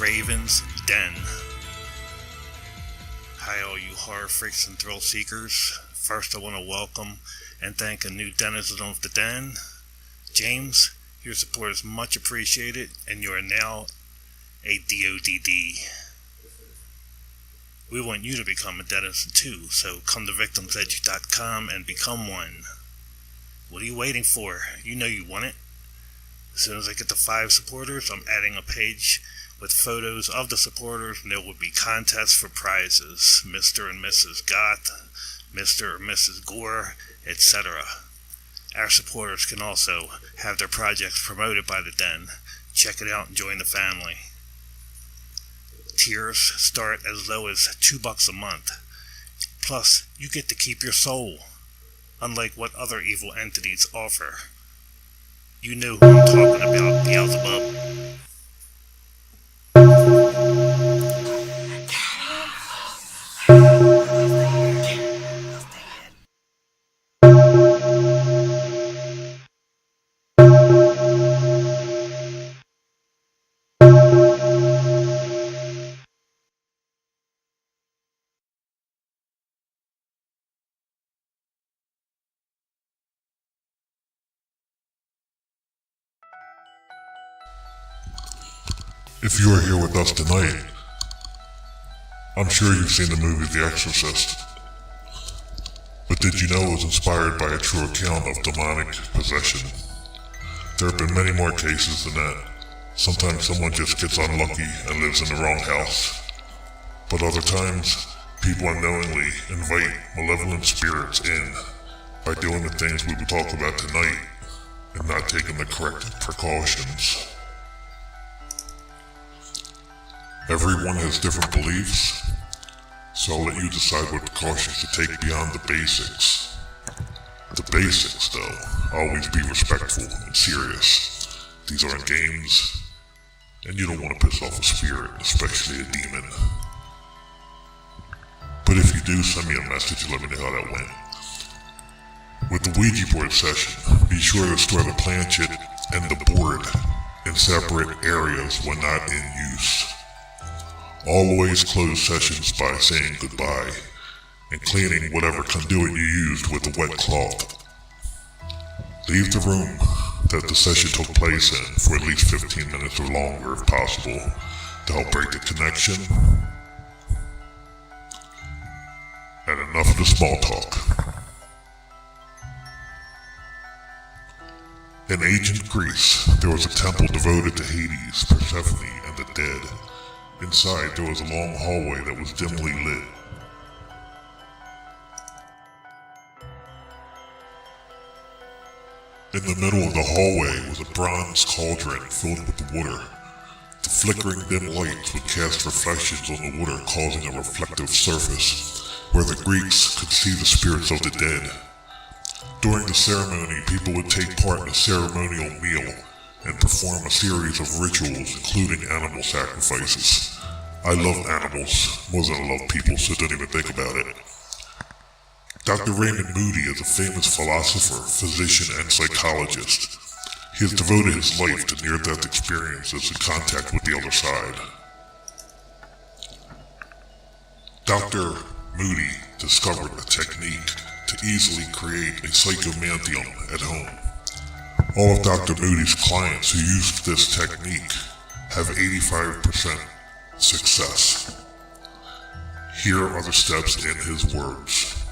Raven's Den. Hi all you horror freaks and thrill seekers. First I want to welcome and thank a new denizen of the den. James, your support is much appreciated and you are now a DODD. We want you to become a denizen too, so come to victimsedge.com and become one. What are you waiting for? You know you want it. As soon as I get to 5 supporters, I'm adding a page with photos of the supporters, and there will be contests for prizes. Mr. and Mrs. Goth, Mr. or Mrs. Gore, etc. Our supporters can also have their projects promoted by the Den. Check it out and join the family. Tiers start as low as $2 a month. Plus, you get to keep your soul, unlike what other evil entities offer. You know who I'm talking about, Beelzebub. If you are here with us tonight, I'm sure you've seen the movie The Exorcist. But did you know it was inspired by a true account of demonic possession? There have been many more cases than that. Sometimes someone just gets unlucky and lives in the wrong house. But other times, people unknowingly invite malevolent spirits in by doing the things we will talk about tonight and not taking the correct precautions. Everyone has different beliefs, so I'll let you decide what precautions to take beyond the basics. The basics, though, always be respectful and serious. These aren't games, and you don't want to piss off a spirit, especially a demon. But if you do, send me a message and let me know how that went. With the Ouija board session, be sure to store the planchette and the board in separate areas when not in use. Always close sessions by saying goodbye and cleaning whatever conduit you used with a wet cloth. Leave the room that the session took place in for at least 15 minutes or longer if possible to help break the connection. And enough of the small talk. In ancient Greece, there was a temple devoted to Hades, Persephone, and the dead. Inside, there was a long hallway that was dimly lit. In the middle of the hallway was a bronze cauldron filled with water. The flickering dim lights would cast reflections on the water, causing a reflective surface, where the Greeks could see the spirits of the dead. During the ceremony, people would take part in a ceremonial meal and perform a series of rituals, including animal sacrifices. I love animals more than I love people, so don't even think about it. Dr. Raymond Moody is a famous philosopher, physician, and psychologist. He has devoted his life to near-death experiences and contact with the other side. Dr. Moody discovered a technique to easily create a psychomantium at home. All of Dr. Moody's clients who used this technique have 85% success. Here are the steps in his words.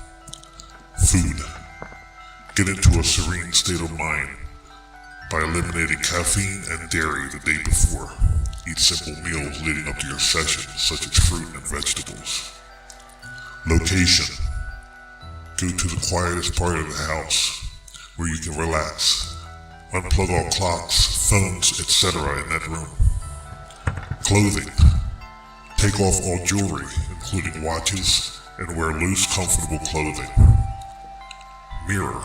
Food. Get into a serene state of mind by eliminating caffeine and dairy the day before. Eat simple meals leading up to your session, such as fruit and vegetables. Location. Go to the quietest part of the house where you can relax. Unplug all clocks, phones, etc. in that room. Clothing. Take off all jewelry, including watches, and wear loose, comfortable clothing. Mirror.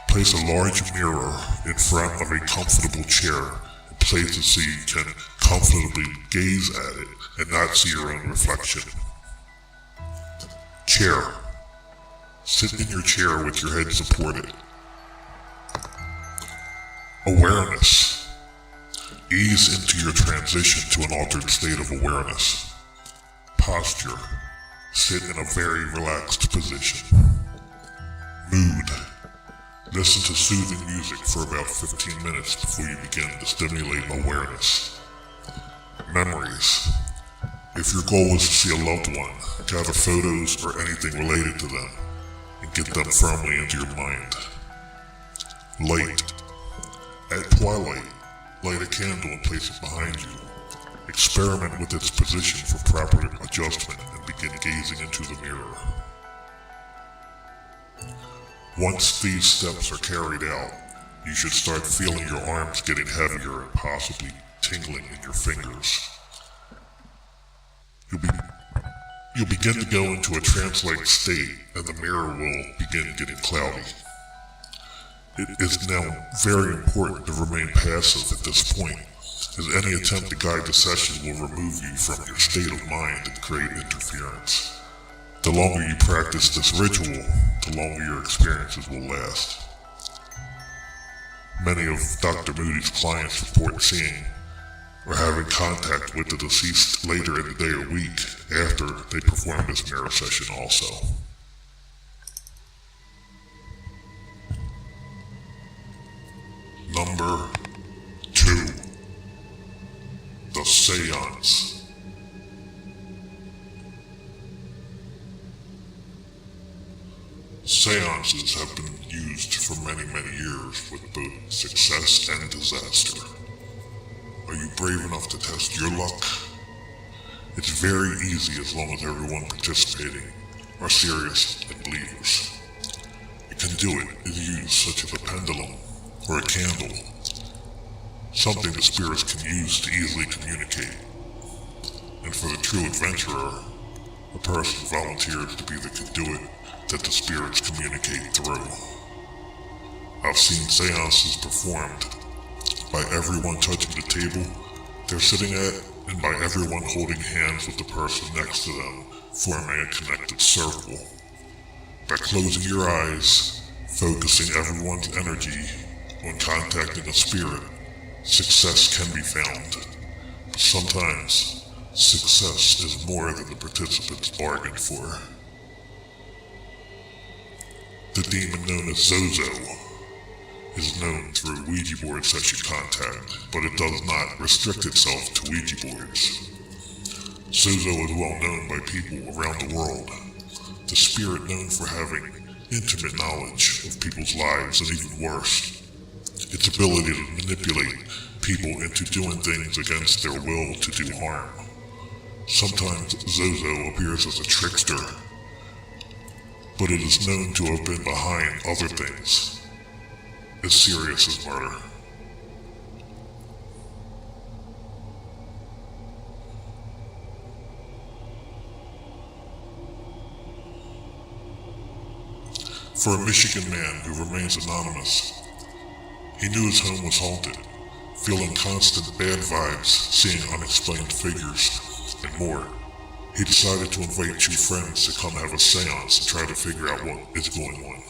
Place a large mirror in front of a comfortable chair and place it so you can comfortably gaze at it and not see your own reflection. Chair. Sit in your chair with your head supported. Awareness. Ease into your transition to an altered state of awareness. Posture. Sit in a very relaxed position. Mood. Listen to soothing music for about 15 minutes before you begin to stimulate awareness. Memories. If your goal is to see a loved one, gather photos or anything related to them and get them firmly into your mind. Light. At twilight, light a candle and place it behind you. Experiment with its position for proper adjustment and begin gazing into the mirror. Once these steps are carried out, you should start feeling your arms getting heavier and possibly tingling in your fingers. You'll begin to go into a trance-like state and the mirror will begin getting cloudy. It is now very important to remain passive at this point, as any attempt to guide the session will remove you from your state of mind and create interference. The longer you practice this ritual, the longer your experiences will last. Many of Dr. Moody's clients report seeing or having contact with the deceased later in the day or week after they perform this mirror session also. Number 2. The Seance. Seances have been used for many years with both success and disaster. Are you brave enough to test your luck? It's very easy as long as everyone participating are serious and believers. You can do it is use such as a pendulum or a candle, something the spirits can use to easily communicate. And for the true adventurer, a person volunteers to be the conduit that the spirits communicate through. I've seen seances performed by everyone touching the table they're sitting at, and by everyone holding hands with the person next to them, forming a connected circle. By closing your eyes, focusing everyone's energy on contacting a spirit, success can be found. But sometimes, success is more than the participants bargained for. The demon known as Zozo is known through Ouija board session contact, but it does not restrict itself to Ouija boards. Zozo is well known by people around the world, the spirit known for having intimate knowledge of people's lives, and even worse, its ability to manipulate people into doing things against their will to do harm. Sometimes Zozo appears as a trickster, but it is known to have been behind other things as serious as murder. For a Michigan man who remains anonymous, he knew his home was haunted, feeling constant bad vibes, seeing unexplained figures, and more. He decided to invite 2 friends to come have a seance to try to figure out what is going on.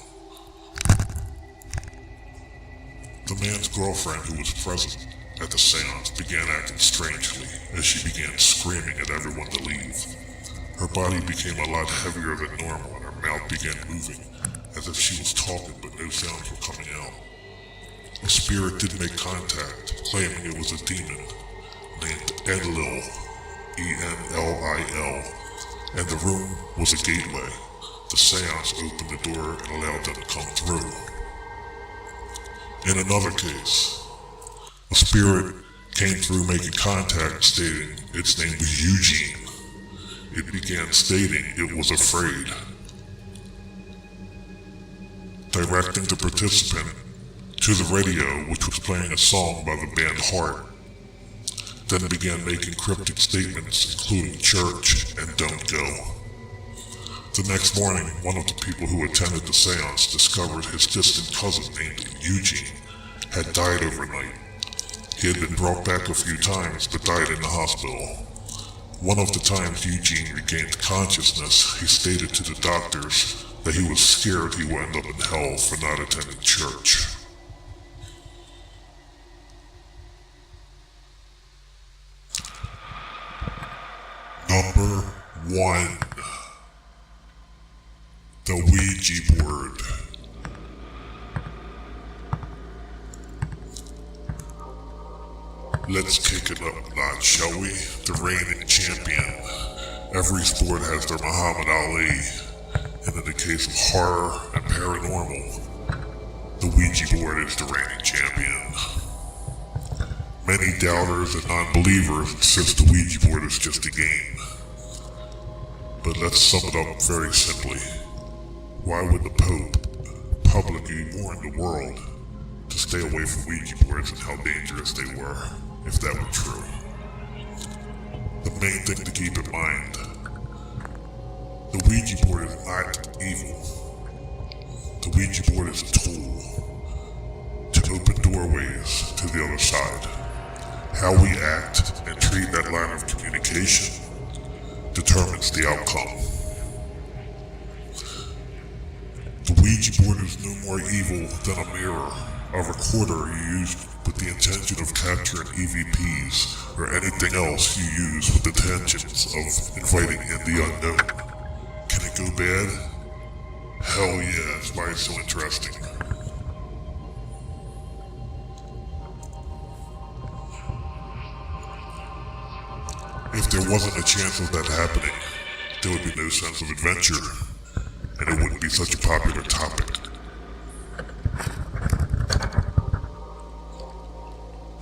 The man's girlfriend, who was present at the seance, began acting strangely as she began screaming at everyone to leave. Her body became a lot heavier than normal and her mouth began moving as if she was talking but no sounds were coming out. The spirit did make contact, claiming it was a demon named Enlil, E-N-L-I-L, and the room was a gateway. The seance opened the door and allowed them to come through. In another case, a spirit came through making contact stating its name was Eugene. It began stating it was afraid, directing the participant to the radio, which was playing a song by the band Heart, then began making cryptic statements including church and don't go. The next morning, one of the people who attended the seance discovered his distant cousin named Eugene had died overnight. He had been brought back a few times but died in the hospital. One of the times Eugene regained consciousness, he stated to the doctors that he was scared he would end up in hell for not attending church. 1. The Ouija board. Let's kick it up a notch, shall we? The reigning champion. Every sport has their Muhammad Ali, and in the case of horror and paranormal, the Ouija board is the reigning champion. Many doubters and non-believers insist the Ouija board is just a game. But let's sum it up very simply. Why would the Pope publicly warn the world to stay away from Ouija boards and how dangerous they were, if that were true? The main thing to keep in mind, the Ouija board is not evil. The Ouija board is a tool to open doorways to the other side. How we act and treat that line of communication determines the outcome. The Ouija board is no more evil than a mirror, a recorder you use with the intention of capturing EVPs or anything else you use with the intentions of inviting in the unknown. Can it go bad? Hell yeah, that's why it's so interesting. If there wasn't a chance of that happening, there would be no sense of adventure, and it wouldn't be such a popular topic.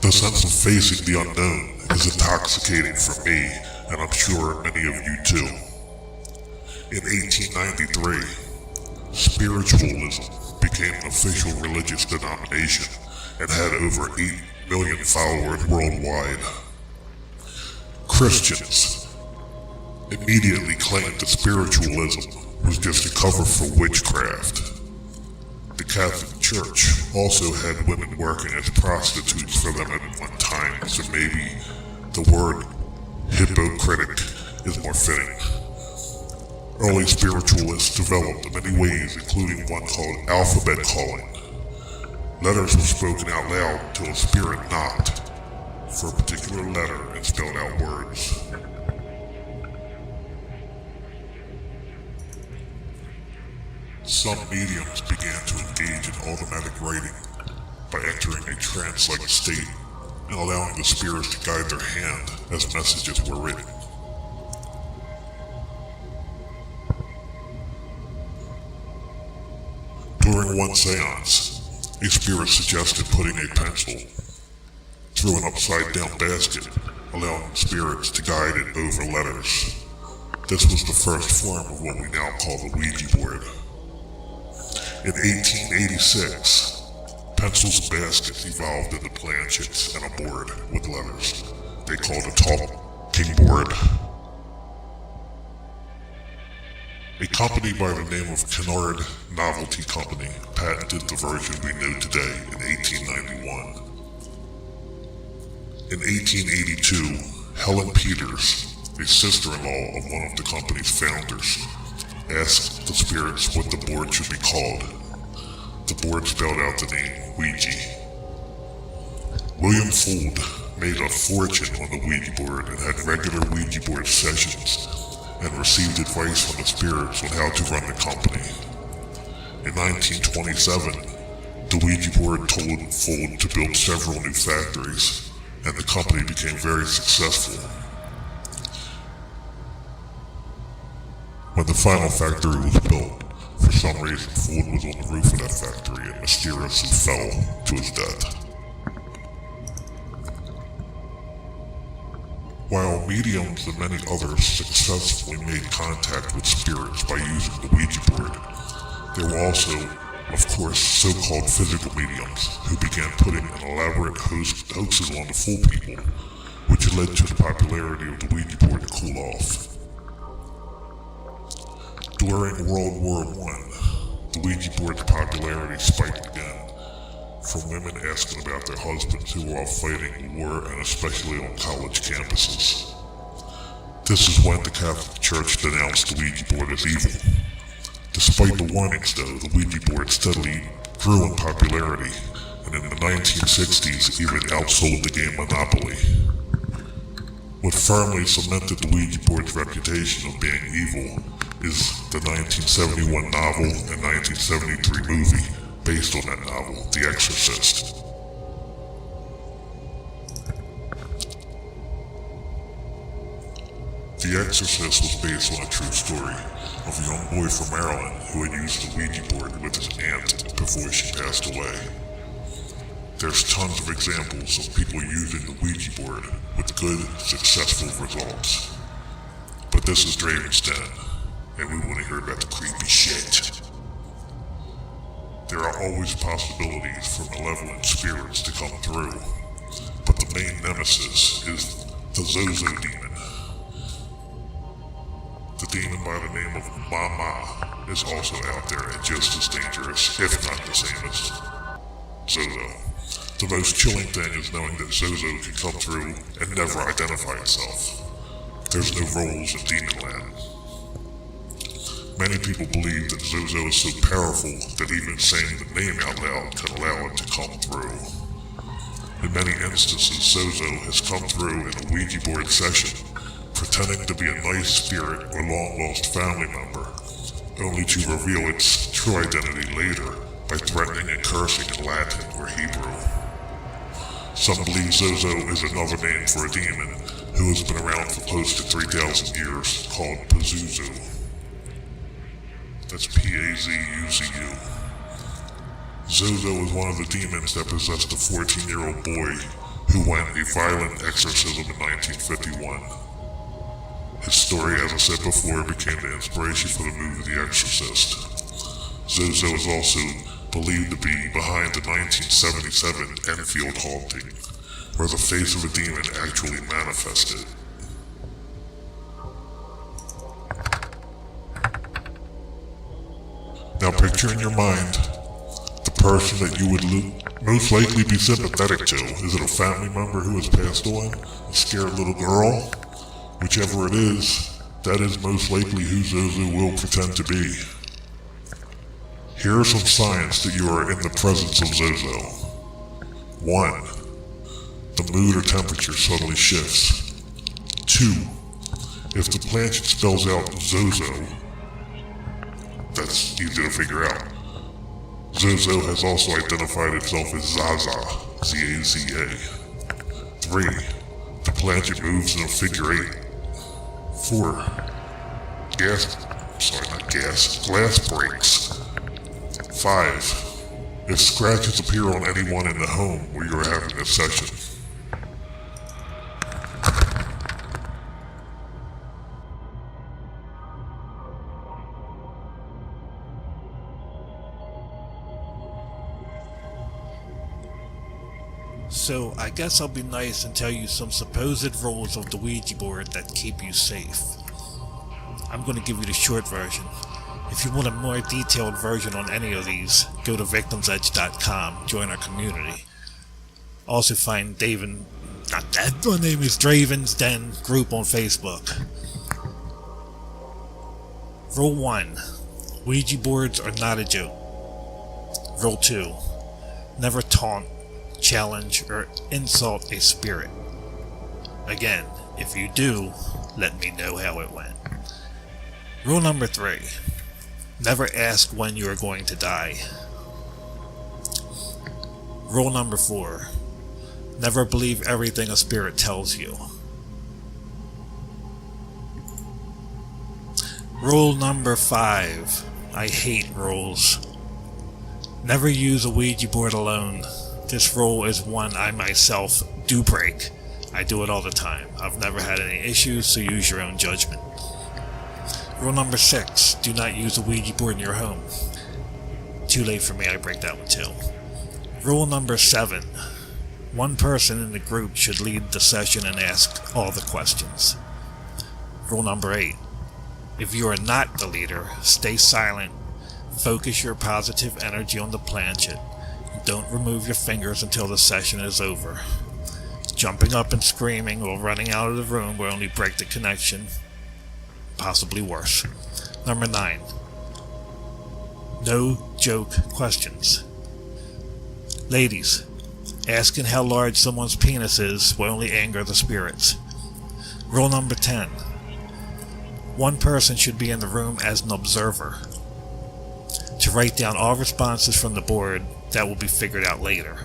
The sense of facing the unknown is intoxicating for me, and I'm sure many of you too. In 1893, spiritualism became an official religious denomination and had over 8 million followers worldwide. Christians immediately claimed that spiritualism was just a cover for witchcraft. The Catholic Church also had women working as prostitutes for them at one time, so maybe the word hypocritic is more fitting. Early spiritualists developed many ways, including one called alphabet calling. Letters were spoken out loud until a spirit knocked for a particular letter and spelled out words. Some mediums began to engage in automatic writing by entering a trance-like state and allowing the spirits to guide their hand as messages were written. During one seance, a spirit suggested putting a pencil through an upside-down basket, allowing spirits to guide it over letters. This was the first form of what we now call the Ouija board. In 1886, pencils and baskets evolved into planchets and a board with letters. They called it a talking board. A company by the name of Kennard Novelty Company patented the version we know today in 1891. In 1882, Helen Peters, a sister-in-law of one of the company's founders, asked the spirits what the board should be called. The board spelled out the name Ouija. William Fuld made a fortune on the Ouija board and had regular Ouija board sessions and received advice from the spirits on how to run the company. In 1927, the Ouija board told Fuld to build several new factories, and the company became very successful. When the final factory was built, for some reason Fuld was on the roof of that factory and mysteriously fell to his death. While mediums and many others successfully made contact with spirits by using the Ouija board, there were also, of course, so-called physical mediums who began putting an elaborate hoaxes on to fool people, which led to the popularity of the Ouija board to cool off. During World War I, the Ouija board's popularity spiked again, from women asking about their husbands who were off fighting the war and especially on college campuses. This is when the Catholic Church denounced the Ouija board as evil. Despite the warnings though, the Ouija board steadily grew in popularity, and in the 1960s even outsold the game Monopoly. What firmly cemented the Ouija board's reputation of being evil is the 1971 novel and 1973 movie based on that novel, The Exorcist. The Exorcist was based on a true story of a young boy from Maryland who had used the Ouija board with his aunt before she passed away. There's tons of examples of people using the Ouija board with good, successful results. But this is Draven's Den, and we want to hear about the creepy shit. There are always possibilities for malevolent spirits to come through, but the main nemesis is the Zozo demon. The demon by the name of Mama is also out there and just as dangerous, if not the same as Zozo. The most chilling thing is knowing that Zozo can come through and never identify itself. There's no roles in Demonland. Many people believe that Zozo is so powerful that even saying the name out loud can allow it to come through. In many instances, Zozo has come through in a Ouija board session, pretending to be a nice spirit or long-lost family member, only to reveal its true identity later by threatening and cursing in Latin or Hebrew. Some believe Zozo is another name for a demon who has been around for close to 3,000 years, called Pazuzu. That's P-A-Z-U-Z-U. Zozo is one of the demons that possessed a 14-year-old boy who went a violent exorcism in 1951. His story, as I said before, became the inspiration for the movie The Exorcist. Zozo is also believed to be behind the 1977 Enfield haunting, where the face of a demon actually manifested. Now picture in your mind the person that you would most likely be sympathetic to. Is it a family member who has passed on? A scared little girl? Whichever it is, that is most likely who Zozo will pretend to be. Here are some signs that you are in the presence of Zozo. 1. The mood or temperature suddenly shifts. 2. If the planchette spells out Zozo, that's easy to figure out. Zozo has also identified itself as Zaza, Z-A-Z-A. 3. The planchette moves in a figure 8. 4. Glass breaks. 5. If scratches appear on anyone in the home where you are having a session. So I guess I'll be nice and tell you some supposed rules of the Ouija board that keep you safe. I'm going to give you the short version. If you want a more detailed version on any of these, go to victimsedge.com, join our community. Also find my name is Draven's Den group on Facebook. Rule 1. Ouija boards are not a joke. Rule 2. Never taunt, challenge, or insult a spirit. Again, if you do, let me know how it went. Rule number 3. Never ask when you are going to die. Rule number 4. Never believe everything a spirit tells you. Rule number 5. I hate rules. Never use a Ouija board alone. This rule is one I myself do break. I do it all the time. I've never had any issues, so use your own judgment. Rule number 6. Do not use a Ouija board in your home. Too late for me, I break that one too. Rule number 7. One person in the group should lead the session and ask all the questions. Rule number 8. If you are not the leader, stay silent. Focus your positive energy on the planchette. Don't remove your fingers until the session is over. Jumping up and screaming or running out of the room will only break the connection. Possibly worse. Number 9. No joke questions. Ladies, asking how large someone's penis is will only anger the spirits. Rule number 10. One person should be in the room as an observer to write down all responses from the board that will be figured out later.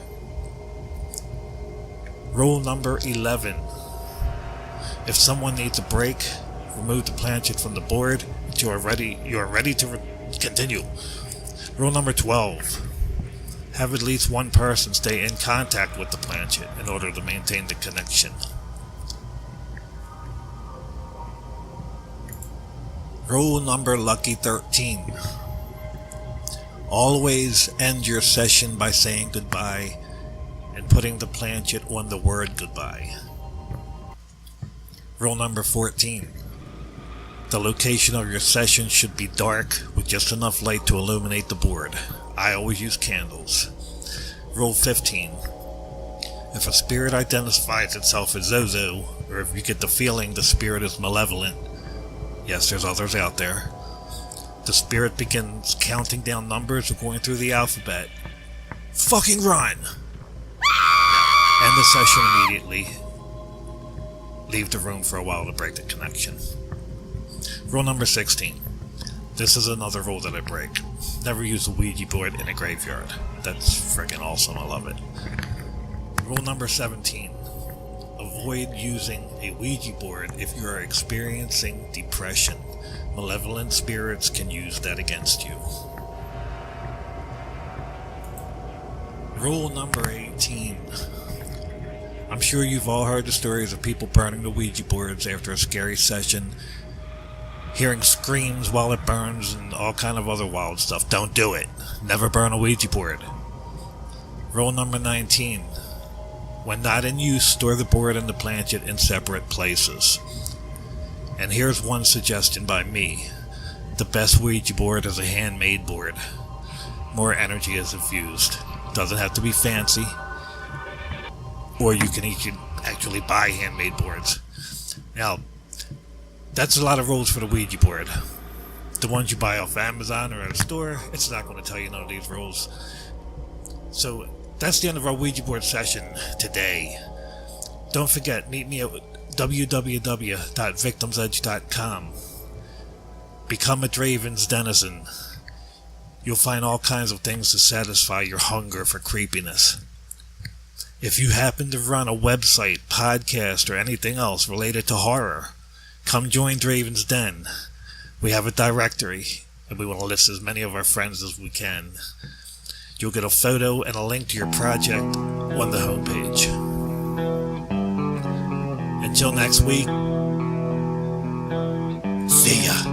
Rule number 11. If someone needs a break, remove the planchette from the board until you are ready to continue. Rule number 12. Have at least one person stay in contact with the planchette in order to maintain the connection. Rule number lucky 13. Always end your session by saying goodbye and putting the planchette on the word goodbye. Rule number 14. The location of your session should be dark with just enough light to illuminate the board. I always use candles. Rule 15. If a spirit identifies itself as Zozo, or if you get the feeling the spirit is malevolent, yes, there's others out there, the spirit begins counting down numbers or going through the alphabet. Fucking run! End the session immediately. Leave the room for a while to break the connection. Rule number 16. This is another rule that I break. Never use a Ouija board in a graveyard. That's friggin' awesome, I love it. Rule number 17. Avoid using a Ouija board if you are experiencing depression. Malevolent spirits can use that against you. Rule number 18. I'm sure you've all heard the stories of people burning the Ouija boards after a scary session, hearing screams while it burns, and all kind of other wild stuff. Don't do it. Never burn a Ouija board. Rule number 19. When not in use, store the board and the planchette in separate places. And here's one suggestion by me. The best Ouija board is a handmade board. More energy is infused. Doesn't have to be fancy. Or you can actually buy handmade boards. Now, that's a lot of rules for the Ouija board. The ones you buy off Amazon or at a store, it's not going to tell you none of these rules. So, that's the end of our Ouija board session today. Don't forget, meet me at www.victimsedge.com. Become a Draven's denizen. You'll find all kinds of things to satisfy your hunger for creepiness. If you happen to run a website, podcast, or anything else related to horror, come join Draven's Den. We have a directory, and we want to list as many of our friends as we can. You'll get a photo and a link to your project on the homepage. Until next week, see ya.